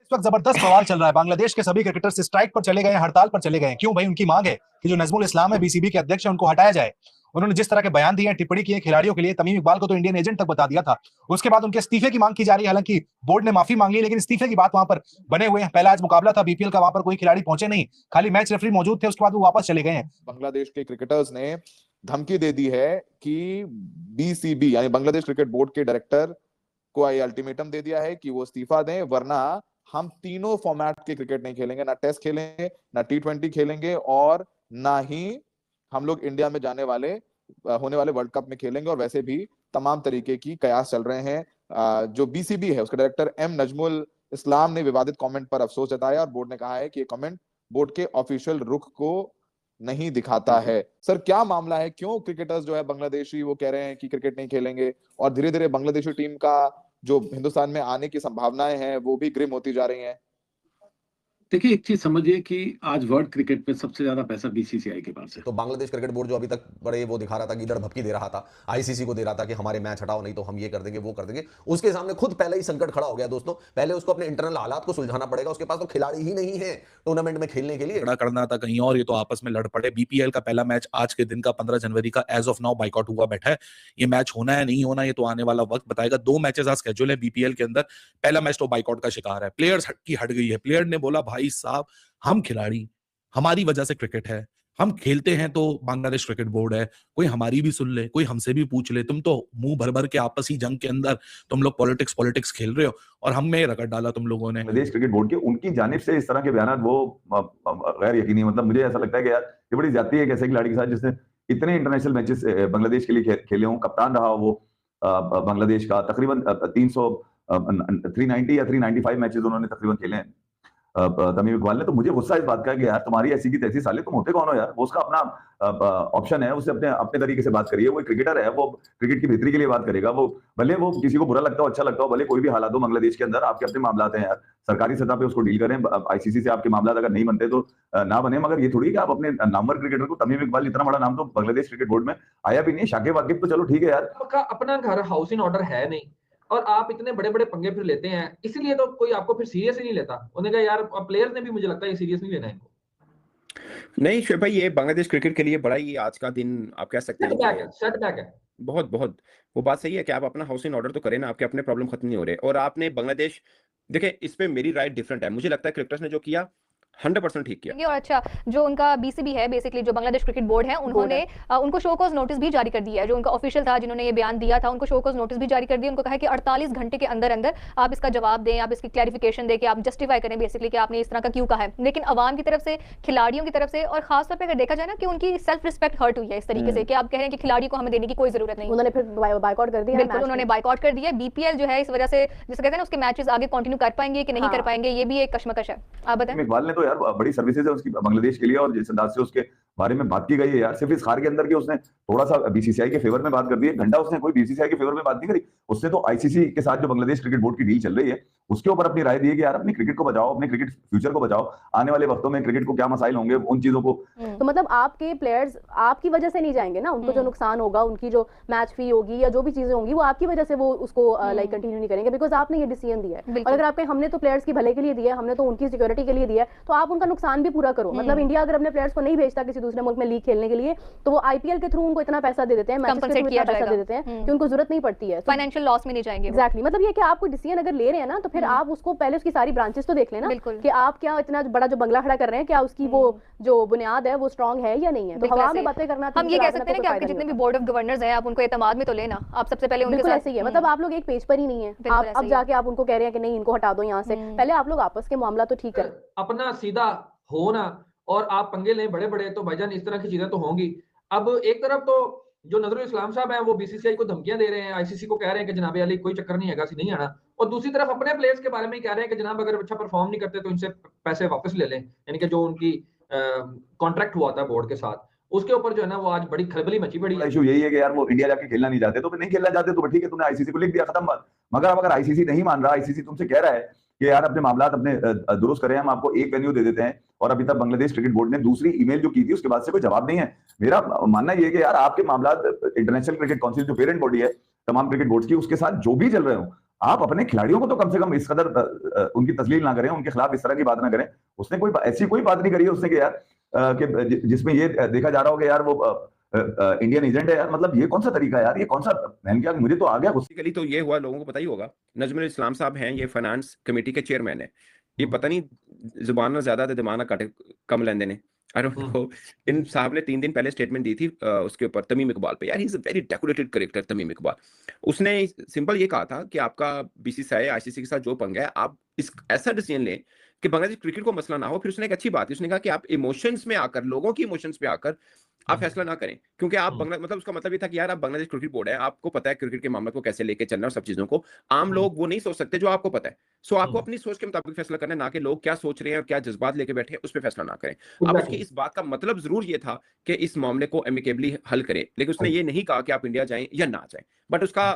इस वक्त जबरदस्त सवाल चल रहा है। बांग्लादेश के सभी क्रिकेटर्स स्ट्राइक पर चले गए हैं, हड़ताल पर चले गए हैं। क्यों भाई? उनकी मांग है कि जो नजमुल इस्लाम है, बीसीबी के अध्यक्ष है, उनको हटाया जाए। उन्होंने जिस तरह के बयान दिए हैं, टिप्पणी की है खिलाड़ियों के लिए, तमीम इकबाल को तो इंडियन एजेंट तक बता दिया था। उसके बाद उनके इस्तीफे की मांग की जा रही है। हालांकि बोर्ड ने माफी मांगी, लेकिन इस्तीफे की बात वहां पर बने हुए हैं। पहला आज मुकाबला था बीपीएल का, वहां पर कोई खिलाड़ी पहुंचे नहीं, खाली मैच रेफरी मौजूद थे। उसके बाद वो वापस चले गए हैं। बांग्लादेश के क्रिकेटर्स ने धमकी दे दी है कि बीसीबी यानी बांग्लादेश क्रिकेट बोर्ड के डायरेक्टर को ये अल्टीमेटम दे दिया है कि वो इस्तीफा दें, वरना हम तीनों फॉर्मेट के क्रिकेट नहीं खेलेंगे, ना टेस्ट खेलेंगे, ना T20 खेलेंगे, और ना ही हम लोग इंडिया में होने वाले वर्ल्ड कप में खेलेंगे। और वैसे भी तमाम तरीके की कयास चल रहे हैं। जो बीसीबी है उसके डायरेक्टर नजमुल इस्लाम ने विवादित कमेंट पर अफसोस जताया और बोर्ड ने कहा है कि ये कमेंट बोर्ड के ऑफिशियल रुख को नहीं दिखाता है। सर, क्या मामला है? क्यों क्रिकेटर्स जो है बांग्लादेशी वो कह रहे हैं कि क्रिकेट नहीं खेलेंगे, और धीरे धीरे बांग्लादेशी टीम का जो हिंदुस्तान में आने की संभावनाएं हैं वो भी ग्रिम होती जा रही हैं? देखिए, एक चीज समझिए कि आज वर्ल्ड क्रिकेट में सबसे ज्यादा पैसा बीसीसीआई के पास है। तो बांग्लादेश क्रिकेट बोर्ड जो अभी तक बड़े वो दिखा रहा था कि इधर धमकी दे रहा था, आईसीसी को दे रहा था कि हमारे मैच हटाओ, नहीं तो हम ये कर देंगे वो कर देंगे, उसके सामने खुद पहले ही संकट खड़ा हो गया दोस्तों। पहले उसको अपने इंटरनल हालात को सुलझाना पड़ेगा। उसके पास तो खिलाड़ी ही नहीं है टूर्नामेंट में खेलने के लिए। खड़ा करना था कहीं और, ये तो आपस में लड़ पड़े। बीपीएल का पहला मैच आज के दिन का 15 जनवरी का एज ऑफ नाउ बाइकआउट हुआ बैठा है। ये मैच होना है नहीं होना, ये तो आने वाला वक्त बताएगा। 2 मैचेस आज स्केड्यूल है बीपीएल के अंदर। पहला मैच तो बाइकआउट का शिकार है, प्लेयर्स की हट गई है। प्लेयर ने बोला भाई साहब, हम खिलाड़ी, हमारी वजह से क्रिकेट है, हम खेलते हैं तो बांग्लादेश क्रिकेट बोर्ड है, कोई हमारी भी सुन ले, कोई हमसे भी पूछ ले। तुम तो मुंह भर भर के आपसी जंग के अंदर तुम लोग पॉलिटिक्स खेल रहे हो और हम में रगड़ डाला तुम लोगों ने। बांग्लादेश क्रिकेट बोर्ड के उनकी जानिब से इस तरह के बयान वो गैर यकीनी, मतलब मुझे ऐसा लगता है कि यार ये बड़ी ज्यादती है एक ऐसे खिलाड़ी के साथ जिसने इतने इंटरनेशनल मैचेस बांग्लादेश के लिए खेले हों, कप्तान रहा हो वो बांग्लादेश का। तकरीबन 390 या 395 मैचेस उन्होंने तकरीबन खेले हैं तमीम इकबाल ने। तो मुझे गुस्सा इस बात का है कि यार तुम्हारी ऐसी की तैसी, साले तुम होते कौन हो यार? वो उसका अपना ऑप्शन है, उससे अपने अपने तरीके से बात करिए। वो क्रिकेटर है, वो क्रिकेट की बेहतरी के लिए बात करेगा। वो भले वो किसी को बुरा लगता हो, अच्छा लगता हो, भले कोई भी हालात हो बांग्लादेश के अंदर, आपके अपने मामला हैं यार, सरकारी सतह पे उसको डील करें। आईसीसी से आपके मामला अगर नहीं बनते तो ना बने, मगर ये थोड़ी कि आप अपने नामवर क्रिकेटर को, तमीम इकबाल इतना बड़ा नाम तो बांग्लादेश क्रिकेट बोर्ड में आया भी नहीं, शाकिब वाकिब तो चलो ठीक है यार, आपका अपना घर हाउसिंग ऑर्डर है नहीं, और आप इतने बड़े बड़े पंगे फिर लेते हैं, इसीलिए तो कोई आपको फिर सीरियस ही नहीं लेता। उन्होंने कहा यार, प्लेयर्स ने भी मुझे लगता है ये सीरियस नहीं लेना इनको। नहीं शुएब भाई, ये बांग्लादेश क्रिकेट के लिए बड़ा ही आज का दिन आप कह सकते हैं सेटबैक है। बहुत बहुत वो बात सही है कि आप अपना हाउसिंग ऑर्डर तो करें ना, आपके अपने प्रॉब्लम खत्म नहीं हो रहे। और आपने बांग्लादेश, देखिए इस पे मेरी राय डिफरेंट है। मुझे लगता है क्रिकेटर्स ने जो किया 100% ठीक किया। और अच्छा, जो उनका बीसीबी है, बेसिकली जो बांग्लादेश क्रिकेट बोर्ड है, उन्होंने उनको शो कॉज नोटिस भी जारी कर दिया है। जो उनका ऑफिशियल था जिन्होंने ये बयान दिया था, उनको शो कॉज नोटिस भी जारी कर दिया। उनको कहा है कि 48 घंटे के अंदर अंदर आप इसका जवाब दें, आप इसकी क्लैरिफिकेशन दें, कि आप जस्टिफाई करें बेसिकली कि आपने इस तरह का क्यों कहा है। लेकिन अवाम की तरफ से, खिलाड़ियों की तरफ से, और खासतौर पर अगर देखा जाए ना कि उनकी सेल्फ रिस्पेक्ट हर्ट हुई है इस तरीके से कि आप कह रहे हैं कि खिलाड़ी को हमें देने की कोई जरूरत नहीं। उन्होंने फिर बाइकआउट कर दिया। बिल्कुल, उन्होंने बाइकआउट कर दिया। बीपीएल जो है इस वजह से, जिसे कहते हैं ना, उसके मैचेस आगे कंटिन्यू कर पाएंगे कि नहीं कर पाएंगे, ये भी एक कश्मकश है। आप बताएं। इकबाल ने तो यार बड़ी सर्विसेज है उसकी बांग्लादेश के लिए, और जिस अंदाज से उसके बारे में बात की गई है यार, सिर्फ इस हार के अंदर की उसने थोड़ा सा बीसीसीआई के फेवर में बात कर दी है। घंटा उसने कोई बीसीसीआई के फेवर में बात नहीं करी, उसने तो आईसीसी के साथ जो बांग्लादेश क्रिकेट बोर्ड की डील चल रही है उसके ऊपर अपनी राय दी है कि यार अपनी क्रिकेट को बचाओ, अपने क्रिकेट फ्यूचर को बचाओ, आने वाले वक्तों में क्रिकेट को क्या मसाइल होंगे उन चीजों को। तो मतलब आपके प्लेयर्स आपकी वजह से नहीं जाएंगे ना, उनको जो नुकसान होगा, उनकी जो मैच फी होगी या जो भी चीजें होंगी, वो आपकी वजह से वो उसको लाइक कंटिन्यू नहीं करेंगे, बिकॉज आपने ये डिसीजन दिया है। और अगर आपके, हमने तो प्लेयर्स की भले के लिए दिया है, हमने तो उनकी सिक्योरिटी के लिए दिया है, तो आप उनका नुकसान भी पूरा करो। मतलब इंडिया अगर अपने प्लेयर्स को नहीं भेजता किसी दूसरे मुल्क में लीग खेलने के लिए, तो वो आईपीएल के थ्रू उनको इतना पैसा दे देते हैं, मैचेस के थ्रू इतना पैसा दे देते हैं कि उनको जरूरत नहीं पड़ती है, फाइनेंशियल लॉस में नहीं जाएंगे। एग्जैक्टली, मतलब ये कि आप कोई डिसीजन अगर ले रहे हैं ना, तो फिर आप उसको पहले उसकी सारी ब्रांचेस तो देख लेना कि आप क्या इतना बड़ा जो बंगला खड़ा कर रहे हैं, क्या उसकी वो जो बुनियाद है वो स्ट्रांग है या नहीं है। तो हवा में बातें करना, हम ये कह सकते हैं कि आपके जितने भी बोर्ड ऑफ गवर्नर्स हैं, आप उनको एतमाद में तो लेना। आप सबसे पहले उनके साथ, ऐसे ही है, मतलब आप लोग एक पेज पर ही नहीं है। आप अब जाके आप उनको कह रहे हैं कि नहीं इनको हटा दो यहाँ से, पहले आप लोग आपस के मामला तो ठीक है। अपना सीधा हो ना, और आप पंगे लें बड़े बड़े, तो भाईजान इस तरह की चीजें तो होंगी। अब एक तरफ तो जो नजरुल इस्लाम साहब हैं वो बीसीसीआई को धमकियां दे रहे हैं, आईसीसी को कह रहे हैं कि जनाब अली कोई चक्कर नहीं है, नहीं आना, और दूसरी तरफ अपने प्लेयर्स के बारे में कह रहे हैं कि जनाब अगर अच्छा परफॉर्म नहीं करते तो इनसे पैसे वापस ले लें, यानी कि जो उनकी कॉन्ट्रैक्ट हुआ था बोर्ड के साथ, उसके ऊपर जो है ना वो आज बड़ी खलबली मची पड़ी है। इशू यही है कि यार वो इंडिया जाके खेलना नहीं चाहते, तो फिर नहीं खेलना चाहते तो ठीक है, तुमने आईसीसी को लिख दिया, खत्म बात। मगर अब अगर आईसीसी नहीं मान रहा, आईसीसी तुमसे कह रहा है कि यार अपने मामला अपने दुरुस्त करें, हम आपको एक वेन्यू दे देते हैं, और अभी तक बांग्लादेश क्रिकेट बोर्ड ने दूसरी ईमेल जो की थी उसके बाद से कोई जवाब नहीं है। मेरा मानना यह है कि यार आपके मामला इंटरनेशनल क्रिकेट काउंसिल जो पेरेंट बॉडी है तमाम क्रिकेट बोर्ड्स की, उसके साथ जो भी चल रहे हो, आप अपने खिलाड़ियों को तो कम से कम इस कदर उनकी तस्लील ना करें, उनके खिलाफ इस तरह की बात ना करें। उसने कोई ऐसी कोई बात नहीं करी है उसने कि यार कि जिसमें ये देखा जा रहा हो कि यार वो इंडियन एजेंट है यार। मतलब ये कौन सा तरीका है यार, ये कौन सा बहन क्या, मुझे तो आ गया गुस्सा। बेसिकली तो ये हुआ, लोगों को पता ही होगा, नजमुल इस्लाम साहब हैं, ये फाइनेंस कमेटी के चेयरमैन है। ये पता नहीं जुबान ना ज्यादा दिमाग ना कटे कम लेंदे ने, आई डोंट नो। इन साहब ने 3 दिन पहले स्टेटमेंट दी थी उसके ऊपर तमीम इकबाल पे। यार he is a very decorated character Tamim Iqbal. उसने सिंपल ये कहा था कि आपका बीसीसीआई आईसीसी के साथ जो पंगा है, आप इस ऐसा डिसीजन लें कि बांग्लादेश क्रिकेट को मसला ना हो। फिर उसने एक अच्छी बात, उसने कहा कि आप इमोशंस में आकर, लोगों की इमोशंस पे आकर आप फैसला ना करें, क्योंकि आप मतलब उसका मतलब ये था कि यार आप बांग्लादेश क्रिकेट बोर्ड है, आपको पता है क्रिकेट के मामले को कैसे लेके चलना है और सब चीजों को। आम लोग वो नहीं सोच सकते जो आपको पता है। सो आपको अपनी सोच के मुताबिक फैसला करना है, ना कि लोग क्या सोच रहे हैं और क्या जज्बात लेके बैठे हैं उस पर फैसला ना करें। अब उसकी इस बात का मतलब जरूर ये था कि इस मामले को एमिकेबली हल करें, लेकिन उसने ये नहीं कहा कि आप इंडिया जाएं या ना जाएं। बट उसका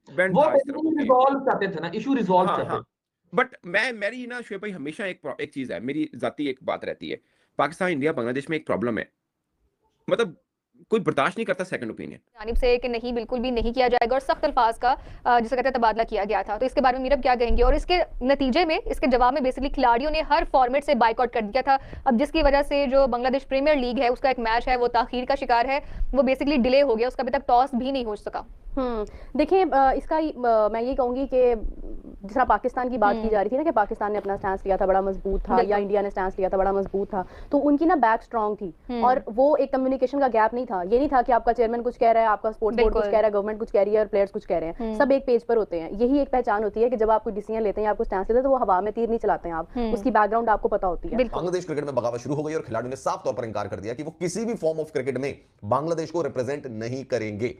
रिजॉल्व चाहते थे ना, इशू रिजॉल्व चाहते थे। बट मेरी ना शुएब भाई हमेशा एक चीज है, मेरी जाती एक बात रहती है, पाकिस्तान इंडिया बांग्लादेश में एक प्रॉब्लम है, मतलब कोई बर्दाश्त नहीं करता सेकंड ओपिनियन जानिब से कि नहीं, बिल्कुल भी नहीं किया जाएगा और सख्त अल्फाज का जिसे कहते हैं तबादला किया गया था। तो इसके बारे में मीरब क्या कहेंगे? और इसके नतीजे में, इसके जवाब में बेसिकली खिलाड़ियों ने हर फॉर्मेट से बाइकआउट कर दिया था। अब जिसकी वजह से जो बांग्लादेश प्रीमियर लीग है उसका एक मैच है वो ताखीर का शिकार है, वो बेसिकली डिले हो गया, उसका अभी तक टॉस भी नहीं हो सका। देखिए इसका मैं ये कहूंगी कि जिस तरह पाकिस्तान की बात की जा रही थी ना कि पाकिस्तान ने अपना स्टैंड लिया था बड़ा मजबूत था, या इंडिया ने स्टैंड लिया था बड़ा मजबूत था, तो उनकी ना बैक स्ट्रांग थी और वो एक कम्युनिकेशन का गैप नहीं था। ये नहीं था कि आपका चेयरमैन कुछ कह रहा है, आपका स्पोर्ट्स बोर्ड कुछ कह रहा है, गवर्नमेंट कुछ कह रही है और प्लेयर्स कुछ कह रहे हैं, सब एक पेज पर होते हैं। यही एक पहचान होती है कि जब आप कोई डिसीजन लेते हैं, आपको स्टैंड लेते हैं, तो वो हवा में तीर नहीं चलाते हैं आप, उसकी बैकग्राउंड आपको पता होती है। बांग्लादेश क्रिकेट में बगावत शुरू हो गई और खिलाड़ियों ने साफ तौर पर इंकार कर दिया कि वो किसी भी फॉर्म ऑफ क्रिकेट में बांग्लादेश को रिप्रेजेंट नहीं करेंगे।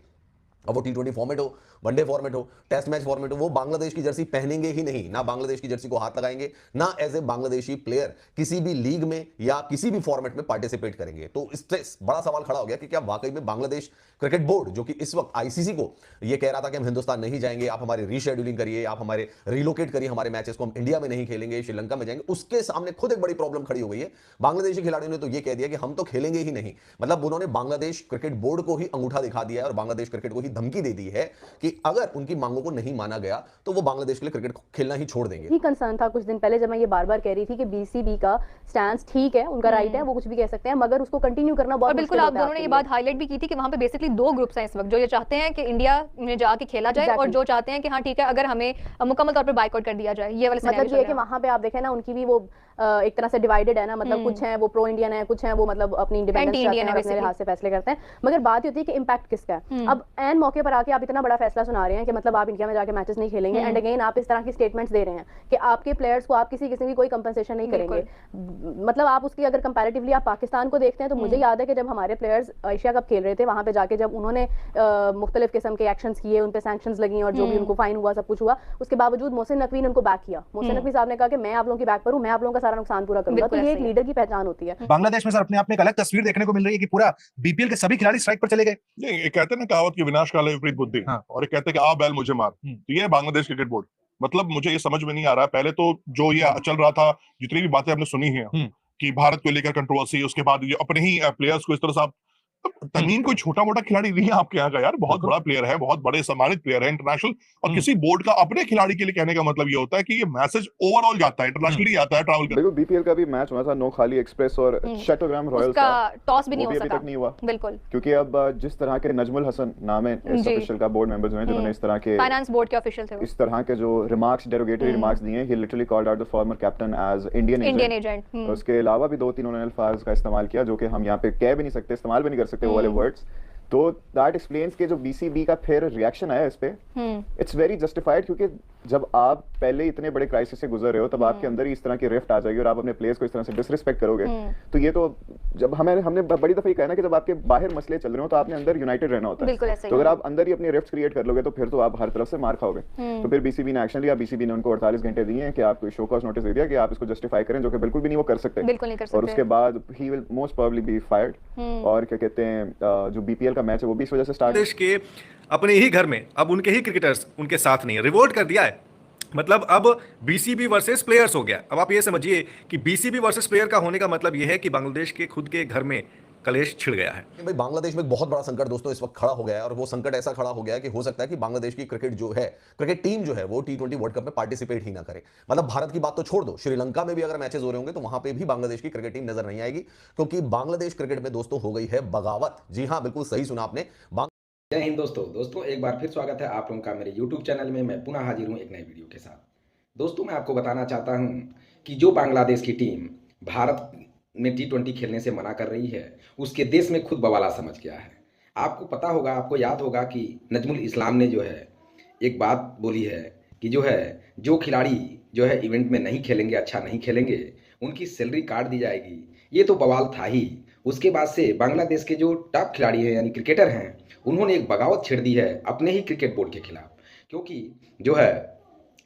अब वो T20 फॉर्मेट हो, वनडे फॉर्मेट हो, टेस्ट मैच फॉर्मेट हो, वो बांग्लादेश की जर्सी पहनेंगे ही नहीं, ना बांग्लादेश की जर्सी को हाथ लगाएंगे, ना एज ए बांग्लादेशी प्लेयर किसी भी लीग में या किसी भी फॉर्मेट में पार्टिसिपेट करेंगे। तो इससे बड़ा सवाल खड़ा हो गया कि क्या वाकई में बांग्लादेश क्रिकेट बोर्ड, जो कि इस वक्त आईसीसी को ये कह रहा था कि हम हिंदुस्तान नहीं जाएंगे, आप हमारे रीशेड्यूलिंग करिए, आप हमारे रिलोकेट करिए हमारे मैचेस को, हम इंडिया में नहीं खेलेंगे, श्रीलंका में जाएंगे, उसके सामने खुद एक बड़ी प्रॉब्लम खड़ी हो गई है। बांग्लादेशी खिलाड़ियों ने तो ये कह दिया कि हम तो खेलेंगे ही नहीं। मतलब उन्होंने बांग्लादेश क्रिकेट बोर्ड को ही अंगूठा दिखा दिया है और बांग्लादेश क्रिकेट को ही धमकी दे दी है कि अगर उनकी मांगों को नहीं माना गया तो वो बांग्लादेश के लिए क्रिकेट खेलना ही छोड़ देंगे। ही कंसर्न था कुछ दिन पहले जब मैं ये बार-बार कह रही थी कि बीसीबी का स्टैंड ठीक है, उनका राइट है, वो कुछ भी कह सकते हैं, मगर उसको कंटिन्यू करना बहुत बिल्कुल। आप दोनों ने ये बात हाईलाइट भी की थी कि वहां पे बेसिकली 2 ग्रुप्स हैं इस वक्त, जो ये चाहते हैं कि इंडिया में जाके खेला जाए और जो चाहते हैं कि हाँ ठीक है अगर हमें मुकम्मल तौर पर बाइकआउट कर दिया जाए। ये वाला मतलब ये है कि वहां पे आप देखें ना, उनकी भी वो एक तरह से डिवाइडेड है ना, मतलब कुछ हैं वो प्रो इंडियन है, कुछ हैं वो मतलब अपनी इंडिपेंडेंस चाहते हैं, अपने हाथ से फैसले करते हैं। मगर बात ये होती है कि इम्पैक्ट किसका है। अब एन मौके पर आके आप इतना बड़ा फैसला सुना रहे हैं कि मतलब आप इंडिया में जाके मैचेस नहीं खेलेंगे, एंड अगेन आप इस तरह की स्टेटमेंट्स दे रहे हैं कि आपके प्लेयर्स को आप किसी किस्म की कोई कंपनसेशन नहीं करेंगे। मतलब आप उसकी अगर कंपैरेटिवली आप पाकिस्तान को देखते हैं तो मुझे याद है कि जब हमारे प्लेयर्स एशिया कप खेल रहे थे, वहां पे जाके जब उन्होंने मुख्तलिफ किस्म के एक्शंस किए, उन पे सैंक्शंस लगी और जो भी उनको फाइन हुआ, सब कुछ हुआ, उसके बावजूद मोहसिन नकवी ने उनको बैक किया। मोहसिन नकवी साहब ने कहा कि मैं आप लोगों की बैक पर हूं, मैं आप लोगों का सारा नुकसान पूरा करूंगा। तो ये एक लीडर की पहचान होती है। बांग्लादेश में सर अपने आप में एक अलग तस्वीर देखने को मिल रही है कि पूरा बीपीएल के सभी खिलाड़ी स्ट्राइक पर चले गए। ये कहते हैं ना कहावत की विनाशकाल है विपरीत बुद्धि, और ये कहते हैं कि आ बैल मुझे मार। तो ये है बांग्लादेश क्रिकेट बोर्ड। मतलब मुझे ये समझ में नहीं आ रहा है, पहले तो जो ये चल रहा था, जितनी भी बातें हमने सुनी है कि भारत को लेकर कंट्रोवर्सी, उसके बाद ये अपने ही प्लेयर्स को इस तरह से तमीम कोई छोटा मोटा खिलाड़ी नहीं है आपके यहाँ का यार, बहुत बड़ा प्लेयर है, बहुत बड़े सम्मानित प्लेयर है इंटरनेशनल। और किसी बोर्ड का अपने खिलाड़ी के लिए कहने का मतलब ये होता है कि ये मैसेज ओवरऑल जाता है, इंटरनेशनली आता है, ट्रैवल करता है। बीपीएल का भी मैच हुआ था, नोखाली एक्सप्रेस और चट्टोग्राम रॉयल्स का टॉस भी नहीं हो अभी सका, तक नहीं हुआ, बिल्कुल, क्योंकि अब जिस तरह के नजमुल हसन नाम है इस ऑफिशियल का बोर्ड मेंबर्स हैं जिन्होंने इस तरह के फाइनेंस बोर्ड के ऑफिशियल थे, इस तरह के जो रिमार्क्स, डेरोगेटरी रिमार्क्स दिए, he literally called out the former captain as Indian agent. उसके अलावा भी 2-3 उन्होंने अल्फाज का इस्तेमाल किया जो कि हम यहाँ पे कह भी नहीं सकते, इस्तेमाल भी नहीं कर सकते वो वाले वर्ड्स। तो दैट एक्सप्लेन्स के जो बीसीबी का फिर रिएक्शन आया इस पे, इट्स वेरी जस्टिफाइड, क्योंकि जब आप पहले इतने बड़े क्राइसिस से गुजर रहे हो तब आपके अंदर ही इस तरह की रिफ्ट आ जाएगी और आप अपने प्लेयर्स को इस तरह से डिसरिस्पेक्ट करोगे। तो ये तो जब हमने बड़ी दफा ये कहना कि जब आपके बाहर मसले चल रहे हो तो आपने अंदर यूनाइटेड रहना होता है। तो अगर आप अंदर ही अपनी रिफ्ट क्रिएट कर लोगे तो फिर तो आप हर तरफ से मार खाओगे। तो फिर बीसीबी ने एक्शन लिया, बीसीबी ने उनको 48 घंटे दिए हैं कि आपको शो कॉज नोटिस दे दिया कि आप इसको जस्टिफाई करें, जो कि बिल्कुल भी नहीं वो कर सकते। और उसके बाद he will most probably be fired. और क्या कहते हैं, जो बीपीएल का मैच है वो भी इस वजह से देश के अपने ही घर में अब उनके ही क्रिकेटर्स उनके साथ नहीं है, रिवोल्ट कर दिया है। मतलब अब बीसीबी वर्सेस प्लेयर्स हो गया। अब आप ये समझिए कि बीसीबी वर्सेस प्लेयर का होने का मतलब ये है कि बांग्लादेश के खुद के घर में कलेश छिड़ गया है। भाई बांग्लादेश में एक बहुत बड़ा संकट दोस्तों इस वक्त खड़ा हो गया है, और वो संकट ऐसा खड़ा हो गया है कि हो सकता है कि बांग्लादेश की क्रिकेट टीम जो है वो T20 वर्ल्ड कप में पार्टिसिपेट ही ना करे। मतलब भारत की बात तो छोड़ दो, श्रीलंका में भी अगर मैचेस हो रहे होंगे तो वहां पे भी बांग्लादेश की क्रिकेट टीम नजर नहीं आएगी, क्योंकि बांग्लादेश क्रिकेट में दोस्तों हो गई है बगावत। जी हाँ, बिल्कुल सही सुना आपने। जय हिंद दोस्तों एक बार फिर स्वागत है आप लोगों का मेरे YouTube चैनल में। मैं पुनः हाजिर हूं एक नए वीडियो के साथ। दोस्तों मैं आपको बताना चाहता हूं कि जो बांग्लादेश की टीम भारत में T20 खेलने से मना कर रही है, उसके देश में खुद बवाला समझ गया है। आपको पता होगा, आपको याद होगा कि नजमुल इस्लाम ने जो है एक बात बोली है कि जो खिलाड़ी जो है इवेंट में नहीं खेलेंगे, अच्छा नहीं खेलेंगे, उनकी सैलरी काट दी जाएगी। ये तो बवाल था ही। उसके बाद से बांग्लादेश के जो टॉप खिलाड़ी हैं यानी क्रिकेटर हैं, उन्होंने एक बगावत छेड़ दी है अपने ही क्रिकेट बोर्ड के खिलाफ। क्योंकि जो है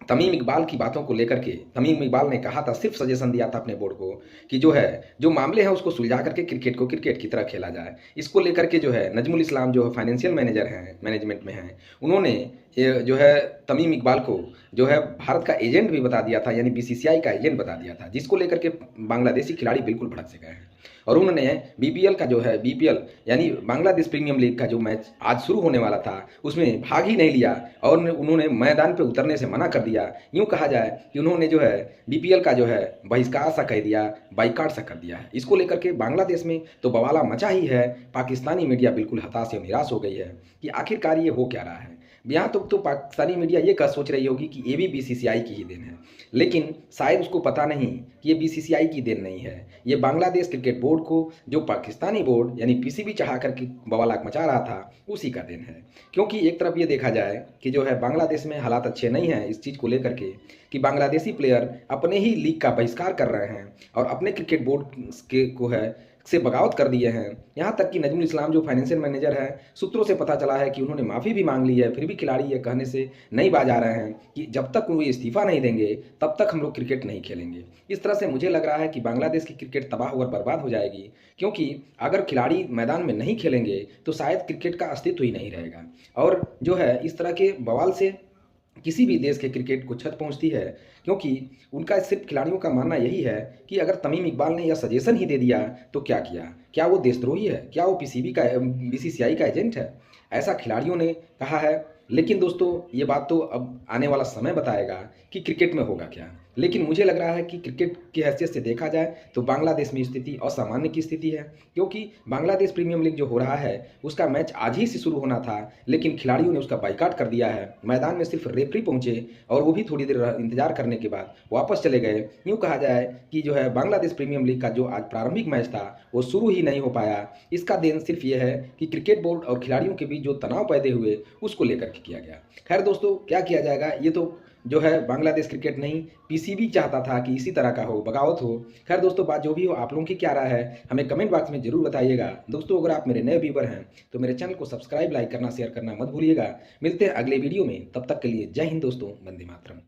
तमीम इकबाल की बातों को लेकर के तमीम इकबाल ने कहा था, सिर्फ सजेशन दिया था अपने बोर्ड को कि जो मामले हैं उसको सुलझा करके क्रिकेट को क्रिकेट की तरह खेला जाए। इसको लेकर के जो है नजमुल इस्लाम जो है फाइनेंशियल मैनेजर हैं, मैनेजमेंट में हैं, उन्होंने जो है तमीम इकबाल को जो है भारत का एजेंट भी बता दिया था, यानी BCCI का एजेंट बता दिया था, जिसको लेकर के बांग्लादेशी खिलाड़ी बिल्कुल भड़क से गए हैं। और उन्होंने BPL का जो है BPL यानी बांग्लादेश प्रीमियम लीग का जो मैच आज शुरू होने वाला था उसमें भाग ही नहीं लिया और उन्होंने मैदान पे उतरने से मना कर दिया। यूँ कहा जाए कि उन्होंने जो है BPL का जो है बहिष्कार सा कह दिया, बाइकाट सा कर दिया है। इसको लेकर के बांग्लादेश में तो बवाला मचा ही है। पाकिस्तानी मीडिया बिल्कुल हताश और निराश हो गई है कि आखिरकार ये हो क्या रहा है। यहाँ तो पाकिस्तानी मीडिया ये सोच रही होगी कि ये भी BCCI की ही देन है, लेकिन शायद उसको पता नहीं कि ये BCCI की देन नहीं है, ये बांग्लादेश क्रिकेट बोर्ड को जो पाकिस्तानी बोर्ड यानी PCB चाह करके बवाला मचा रहा था उसी का देन है। क्योंकि एक तरफ ये देखा जाए कि जो है बांग्लादेश में हालात अच्छे नहीं हैं इस चीज़ को लेकर के कि बांग्लादेशी प्लेयर अपने ही लीग का बहिष्कार कर रहे हैं और अपने क्रिकेट बोर्ड के से बगावत कर दिए हैं। यहाँ तक कि नजमुल इस्लाम जो फाइनेंशियल मैनेजर है, सूत्रों से पता चला है कि उन्होंने माफ़ी भी मांग ली है, फिर भी खिलाड़ी ये कहने से नहीं बाज आ रहे हैं कि जब तक वो इस्तीफा नहीं देंगे तब तक हम लोग क्रिकेट नहीं खेलेंगे। इस तरह से मुझे लग रहा है कि बांग्लादेश की क्रिकेट तबाह और बर्बाद हो जाएगी, क्योंकि अगर खिलाड़ी मैदान में नहीं खेलेंगे तो शायद क्रिकेट का अस्तित्व ही नहीं रहेगा। और जो है इस तरह के बवाल से किसी भी देश के क्रिकेट को क्षति पहुंचती है, क्योंकि उनका सिर्फ खिलाड़ियों का मानना यही है कि अगर तमीम इकबाल ने यह सजेशन ही दे दिया तो क्या किया, क्या वो देशद्रोही है, क्या वो BCCI का एजेंट है, ऐसा खिलाड़ियों ने कहा है। लेकिन दोस्तों ये बात तो अब आने वाला समय बताएगा कि क्रिकेट में होगा क्या। लेकिन मुझे लग रहा है कि क्रिकेट की हैसियत से देखा जाए तो बांग्लादेश में स्थिति असामान्य की स्थिति है, क्योंकि बांग्लादेश प्रीमियम लीग जो हो रहा है उसका मैच आज ही से शुरू होना था, लेकिन खिलाड़ियों ने उसका बाइकाट कर दिया है। मैदान में सिर्फ रेफरी पहुंचे और वो भी थोड़ी देर इंतजार करने के बाद वापस चले गए। यूँ कहा जाए कि जो है बांग्लादेश प्रीमियम लीग का जो आज प्रारंभिक मैच था वो शुरू ही नहीं हो पाया। इसका देन सिर्फ ये है कि क्रिकेट बोर्ड और खिलाड़ियों के बीच जो तनाव पैदा हुए उसको लेकर के किया गया। खैर दोस्तों, क्या किया जाएगा, ये तो जो है बांग्लादेश क्रिकेट नहीं PCB चाहता था कि इसी तरह का हो, बगावत हो। खैर दोस्तों, बात जो भी हो, आप लोगों की क्या राय है हमें कमेंट बॉक्स में जरूर बताइएगा। दोस्तों अगर आप मेरे नए व्यूवर हैं तो मेरे चैनल को सब्सक्राइब, लाइक करना, शेयर करना मत भूलिएगा। मिलते हैं अगले वीडियो में, तब तक के लिए जय हिंद दोस्तों, वंदे मातरम।